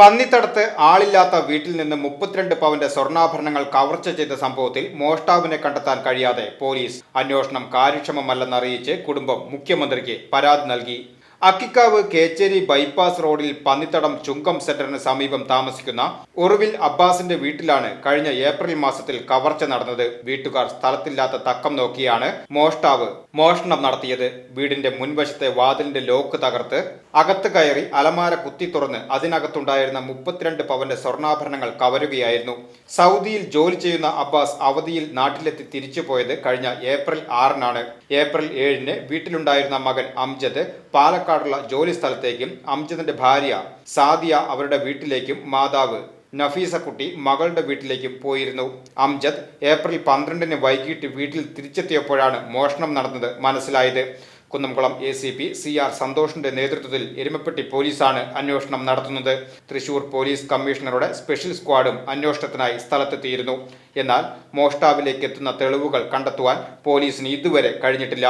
പന്നിത്തടത്ത് ആളില്ലാത്ത വീട്ടിൽ നിന്ന് 32 പവന്റെ സ്വർണ്ണാഭരണങ്ങൾ കവർച്ച ചെയ്ത സംഭവത്തിൽ മോഷ്ടാവിനെ കണ്ടെത്താൻ കഴിയാതെ പോലീസ്. അന്വേഷണം കാര്യക്ഷമമല്ലെന്നറിയിച്ച് കുടുംബം മുഖ്യമന്ത്രിക്ക് പരാതി നൽകി. അക്കിക്കാവ് കേച്ചേരി ബൈപ്പാസ് റോഡിൽ പന്നിത്തടം ചുങ്കം സെന്ററിന് സമീപം താമസിക്കുന്ന ഉറുവിൽ അബ്ബാസിന്റെ വീട്ടിലാണ് കഴിഞ്ഞ ഏപ്രിൽ മാസത്തിൽ കവർച്ച നടന്നത്. വീട്ടുകാർ സ്ഥലത്തില്ലാത്ത തക്കം നോക്കിയാണ് മോഷ്ടാവ് മോഷണം നടത്തിയത്. വീടിന്റെ മുൻവശത്തെ വാതിലിന്റെ ലോക്ക് തകർത്ത് അകത്ത് കയറി അലമാര കുത്തി തുറന്ന് അതിനകത്തുണ്ടായിരുന്ന 32 പവന്റെ സ്വർണ്ണാഭരണങ്ങൾ കവരുകയായിരുന്നു. സൗദിയിൽ ജോലി ചെയ്യുന്ന അബ്ബാസ് അവധിയിൽ നാട്ടിലെത്തി തിരിച്ചുപോയത് കഴിഞ്ഞ ഏപ്രിൽ 6-നാണ്. ഏപ്രിൽ 7-ന് വീട്ടിലുണ്ടായിരുന്ന മകൻ അംജദ് പാലക്കാടുള്ള ജോലി സ്ഥലത്തേക്കും അംജദിന്റെ ഭാര്യ സാദിയ അവരുടെ വീട്ടിലേക്കും മാതാവ് നഫീസക്കുട്ടി മകളുടെ വീട്ടിലേക്കും പോയിരുന്നു. അംജദ് ഏപ്രിൽ 12-ന് വൈകിട്ട് വീട്ടിൽ തിരിച്ചെത്തിയപ്പോഴാണ് മോഷണം നടന്നത് മനസ്സിലായത്. കുന്നംകുളം ACP CR സന്തോഷിന്റെ നേതൃത്വത്തിൽ എരുമപ്പെട്ടി പോലീസാണ് അന്വേഷണം നടത്തുന്നത്. തൃശൂർ പോലീസ് കമ്മീഷണറുടെ സ്പെഷ്യൽ സ്ക്വാഡും അന്വേഷണത്തിനായി സ്ഥലത്തെത്തിയിരുന്നു. എന്നാൽ മോഷ്ടാവിലേക്ക് എത്തുന്ന തെളിവുകൾ കണ്ടെത്തുവാൻ പോലീസിന് ഇതുവരെ കഴിഞ്ഞിട്ടില്ല.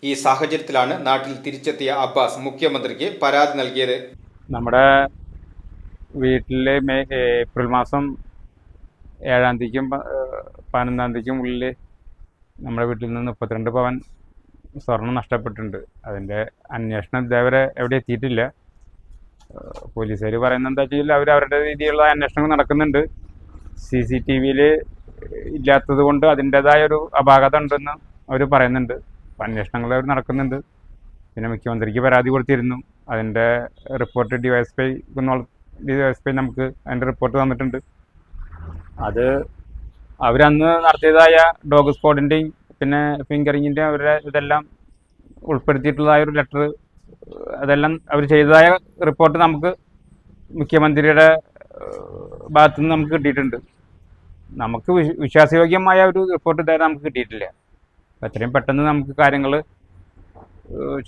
ഈ സാഹചര്യത്തിലാണ് നാട്ടിൽ തിരിച്ചെത്തിയ അബ്ബാസ് മുഖ്യമന്ത്രിക്ക് പരാതി നൽകിയത്. നമ്മുടെ വീട്ടിലെ ഏപ്രിൽ മാസം 7-ാം തീയതിക്കും 11-ാം തീയതിക്കും ഉള്ളിൽ നമ്മുടെ വീട്ടിൽ നിന്ന് 32 പവൻ സ്വർണം നഷ്ടപ്പെട്ടിട്ടുണ്ട്. അതിൻ്റെ അന്വേഷണം ഇതേവരെ എവിടെ എത്തിയിട്ടില്ല. പോലീസുകാർ പറയുന്നത് എന്താ വെച്ചാൽ അവരുടെ രീതിയിലുള്ള അന്വേഷണങ്ങൾ നടക്കുന്നുണ്ട്. CCTVയിൽ ഇല്ലാത്തത് കൊണ്ട് അതിൻ്റെതായ ഒരു അപാകത ഉണ്ടെന്ന് അവർ പറയുന്നുണ്ട്. അന്വേഷണങ്ങൾ അവർ നടക്കുന്നുണ്ട്. പിന്നെ മുഖ്യമന്ത്രിക്ക് പരാതി കൊടുത്തിരുന്നു. അതിൻ്റെ റിപ്പോർട്ട് DYSP നമുക്ക് അതിൻ്റെ റിപ്പോർട്ട് തന്നിട്ടുണ്ട്. അത് അവരന്ന് നടത്തിയതായ ഡോഗ് സ്ക്വാഡിൻ്റെയും പിന്നെ ഫിംഗറിങ്ങിൻ്റെ അവരുടെ ഇതെല്ലാം ഉൾപ്പെടുത്തിയിട്ടുള്ളതായ ഒരു ലെറ്റർ, അതെല്ലാം അവർ ചെയ്തതായ റിപ്പോർട്ട് നമുക്ക് മുഖ്യമന്ത്രിയുടെ ഭാഗത്തുനിന്ന് നമുക്ക് കിട്ടിയിട്ടുണ്ട്. നമുക്ക് വിശ്വാസയോഗ്യമായ ഒരു റിപ്പോർട്ട് ഇതുവരെ നമുക്ക് കിട്ടിയിട്ടില്ല. അത്രയും പെട്ടെന്ന് നമുക്ക് കാര്യങ്ങൾ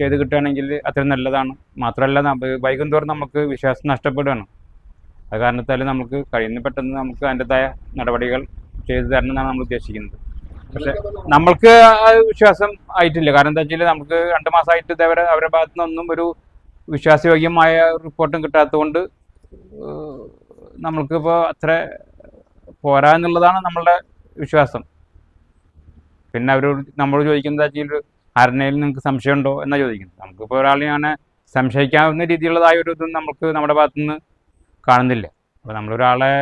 ചെയ്ത് കിട്ടുകയാണെങ്കിൽ അത്രയും നല്ലതാണ്. മാത്രമല്ല വൈകും തോറും നമുക്ക് വിശ്വാസം നഷ്ടപ്പെടുകയാണ്. അത് കാരണത്താൽ നമുക്ക് കഴിയുന്ന പെട്ടെന്ന് നമുക്ക് അതിൻ്റെതായ നടപടികൾ ചെയ്തു തരണം എന്നാണ് നമ്മൾ ഉദ്ദേശിക്കുന്നത്. പക്ഷെ നമ്മൾക്ക് ആ വിശ്വാസം ആയിട്ടില്ല. കാരണം എന്താ വെച്ചാൽ നമുക്ക് 2 മാസമായിട്ട് ഇതേവരെ അവരുടെ ഭാഗത്തു നിന്നൊന്നും ഒരു വിശ്വാസയോഗ്യമായ റിപ്പോർട്ടും കിട്ടാത്തതുകൊണ്ട് നമ്മൾക്കിപ്പോൾ അത്ര പോരാ എന്നുള്ളതാണ് നമ്മളുടെ വിശ്വാസം. പിന്നെ നമ്മളോട് ചോദിക്കുന്നത് വെച്ചാൽ ആരുടെയും നിങ്ങൾക്ക് സംശയമുണ്ടോ എന്നാണ് ചോദിക്കുന്നത്. നമുക്കിപ്പോൾ ഒരാളെ അങ്ങനെ സംശയിക്കാവുന്ന രീതിയിലുള്ളതായ ഒരു ഇതും നമുക്ക് നമ്മുടെ ഭാഗത്തുനിന്ന് കാണുന്നില്ല. അപ്പോൾ നമ്മളൊരാളെ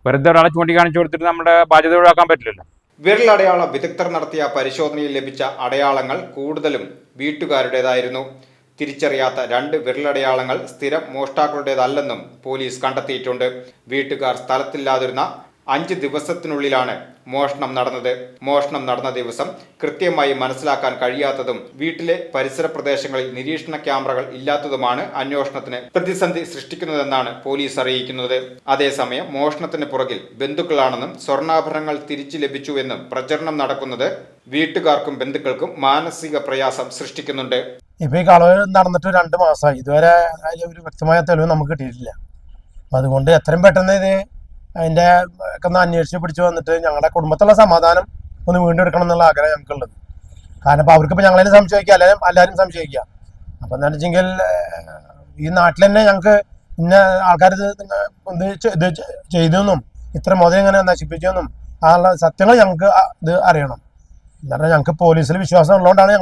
വെറുതെ ഒരാളെ ചൂണ്ടിക്കാണിച്ചു കൊടുത്തിട്ട് നമ്മുടെ ബാധ്യത ഒഴിവാക്കാൻ പറ്റില്ലല്ലോ. വിരലടയാള വിദഗ്ധർ നടത്തിയ പരിശോധനയിൽ ലഭിച്ച അടയാളങ്ങൾ കൂടുതലും വീട്ടുകാരുടേതായിരുന്നു. തിരിച്ചറിയാത്ത 2 വിരലടയാളങ്ങൾ സ്ഥിരം മോഷ്ടാക്കളുടേതല്ലെന്നും പോലീസ് കണ്ടെത്തിയിട്ടുണ്ട്. വീട്ടുകാർ സ്ഥലത്തില്ലാതിരുന്ന 5 ദിവസത്തിനുള്ളിലാണ് മോഷണം നടന്നത്. മോഷണം നടന്ന ദിവസം കൃത്യമായി മനസ്സിലാക്കാൻ കഴിയാത്തതും വീട്ടിലെ പരിസര പ്രദേശങ്ങളിൽ നിരീക്ഷണ ക്യാമറകൾ ഇല്ലാത്തതുമാണ് അന്വേഷണത്തിന് പ്രതിസന്ധി സൃഷ്ടിക്കുന്നതെന്നാണ് പോലീസ് അറിയിക്കുന്നത്. അതേസമയം മോഷണത്തിന് പുറകിൽ ബന്ധുക്കളാണെന്നും സ്വർണ്ണാഭരണങ്ങൾ തിരിച്ചു ലഭിച്ചുവെന്നും പ്രചരണം നടക്കുന്നത് വീട്ടുകാർക്കും ബന്ധുക്കൾക്കും മാനസിക പ്രയാസം സൃഷ്ടിക്കുന്നുണ്ട്. ഇപ്പൊ ഈ കളവ് നടന്നിട്ട് 2 മാസമായി. ഇതുവരെ ഒരു വ്യക്തമായ തെളിവ് നമുക്ക് കിട്ടിയിട്ടില്ല. അതുകൊണ്ട് എത്രയും പെട്ടെന്ന് ഇത് അതിൻ്റെ ഒക്കെ ഒന്ന് അന്വേഷിച്ച് പിടിച്ചു വന്നിട്ട് ഞങ്ങളുടെ കുടുംബത്തുള്ള സമാധാനം ഒന്ന് വീണ്ടും എടുക്കണം എന്നുള്ള ആഗ്രഹം ഞങ്ങൾക്കുള്ളത്. കാരണം ഇപ്പോൾ അവർക്കിപ്പോൾ ഞങ്ങളതിനെ സംശയിക്കുക, എല്ലാവരും സംശയിക്കുക. അപ്പം എന്താണെന്ന് വെച്ചെങ്കിൽ ഈ നാട്ടിൽ തന്നെ ഞങ്ങൾക്ക് ഇന്ന ആൾക്കാർ ഇത് ചെയ്തെന്നും ഇത്ര മുതൽ ഇങ്ങനെ നശിപ്പിച്ചെന്നും ആ സത്യങ്ങൾ ഞങ്ങൾക്ക് ഇത് അറിയണം. എന്താണ് ഞങ്ങൾക്ക് പോലീസിൽ വിശ്വാസം ഉള്ളതുകൊണ്ടാണ്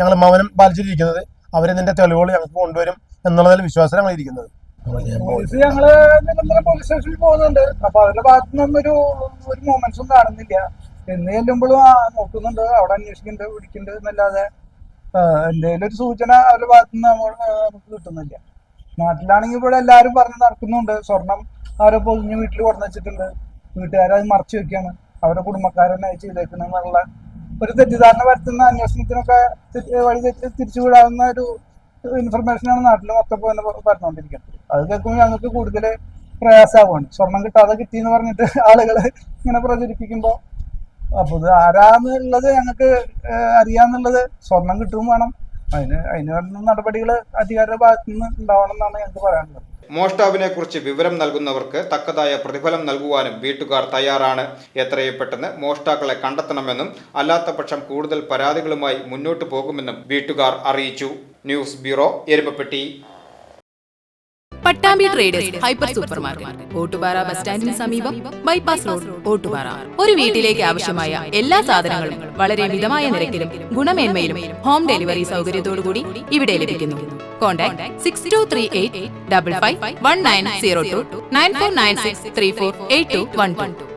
ഞങ്ങൾ മൗനം പാലിച്ചിരിക്കുന്നത്. അവരിതിൻ്റെ തെളിവുകൾ ഞങ്ങൾക്ക് കൊണ്ടുവരും എന്നുള്ളതിൽ വിശ്വാസം ഞങ്ങൾ ഇരിക്കുന്നത്. പോലീസ് ഞങ്ങള് നിരന്തരം പോലീസ് സ്റ്റേഷനിൽ പോകുന്നുണ്ട്. അപ്പൊ അവരുടെ ഭാഗത്തു നിന്നൊന്നും ഒരു മൊമെന്റ്സും കാണുന്നില്ല. എന്ന് ചെല്ലുമ്പോഴും നോക്കുന്നുണ്ട്, അവിടെ അന്വേഷിക്കുന്നുണ്ട്, പിടിക്കുന്നുണ്ട് എന്നല്ലാതെ എന്തെങ്കിലും ഒരു സൂചന അവരുടെ ഭാഗത്തു നിന്ന് നമുക്ക് കിട്ടുന്നില്ല. നാട്ടിലാണെങ്കിൽ ഇവിടെ എല്ലാവരും പറഞ്ഞ് നടക്കുന്നുണ്ട്, സ്വർണം അവരെ പൊതിഞ്ഞ് വീട്ടിൽ കൊണ്ടു വെച്ചിട്ടുണ്ട്, വീട്ടുകാരത് മറച്ചു വെക്കുകയാണ്, അവരുടെ കുടുംബക്കാരെന്നെ ചെയ്തേക്കുന്നുള്ള ഒരു തെറ്റിദ്ധാരണ വരുത്തുന്ന അന്വേഷണത്തിനൊക്കെ വഴി തിരിച്ചു വിടാവുന്ന ഒരു ഇൻഫർമേഷനാണ് നാട്ടിൽ മൊത്തം പറഞ്ഞുകൊണ്ടിരിക്കുന്നത്. അത് കേൾക്കുമ്പോൾ ഞങ്ങൾക്ക് കൂടുതൽ പ്രയാസമാവുകയാണ്. സ്വർണം കിട്ടാതെ കിട്ടിയെന്ന് പറഞ്ഞിട്ട് ആളുകൾ ഇങ്ങനെ പ്രചരിപ്പിക്കുമ്പോൾ അപ്പോൾ ഇത് ആരാന്നുള്ളത് ഞങ്ങൾക്ക് അറിയാന്നുള്ളത്, സ്വർണം കിട്ടുകയും വേണം. അതിന് വേണ്ട നടപടികൾ അധികാരിയുടെ ഭാഗത്തു നിന്ന് ഉണ്ടാവണം എന്നാണ് ഞങ്ങൾക്ക് പറയാനുള്ളത്. മോഷ്ടാവിനെ കുറിച്ച് വിവരം നൽകുന്നവർക്ക് തക്കതായ പ്രതിഫലം നൽകുവാനും വീട്ടുകാർ തയ്യാറാണ്. എത്രയും പെട്ടെന്ന് മോഷ്ടാക്കളെ കണ്ടെത്തണമെന്നും അല്ലാത്തപക്ഷം കൂടുതൽ പരാതികളുമായി മുന്നോട്ടു പോകുമെന്നും വീട്ടുകാർ അറിയിച്ചു. News bureau, Erumapetty. Pattambi traders hyper supermarket, Ottupara bus സ്റ്റാൻഡിന് സമീപം, ബൈപ്പാസ് റോഡ്, ഓട്ടുപാറ. ഒരു വീട്ടിലേക്ക് ആവശ്യമായ എല്ലാ സാധനങ്ങളും വളരെ മിതമായ നിരക്കിലും ഗുണമേന്മയിലും ഹോം ഡെലിവറി സൗകര്യത്തോടുകൂടി ഇവിടെ ലഭിക്കുന്നു. കോൺടാക്ട് 6238 55 1902 9496 348212.